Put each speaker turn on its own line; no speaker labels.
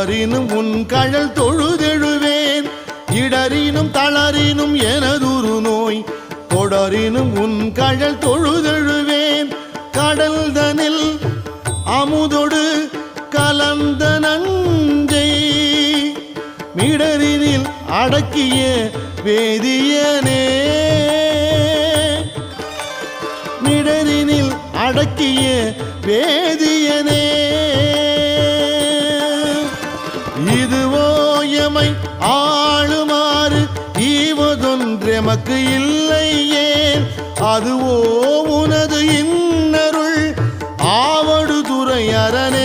தொடரினும் உன் கழல் தொழுதெழுவேன் இடரினும் தளரினும் எனதுரு நோய் தொடரினும் உன் கழல் தொழுதெழுவேன் கடல் தனில் அமுதொடு கலந்த நஞ்சை மிடரினில் அடக்கிய வேதியனே மிடரினில் அடக்கிய வேதியனே இதுவோ எமை ஆளுமாறு ஈவதொன்றெமக்கு இல்லையேன் அதுவோ உனது இன்னருள் ஆவடு துறை அரணே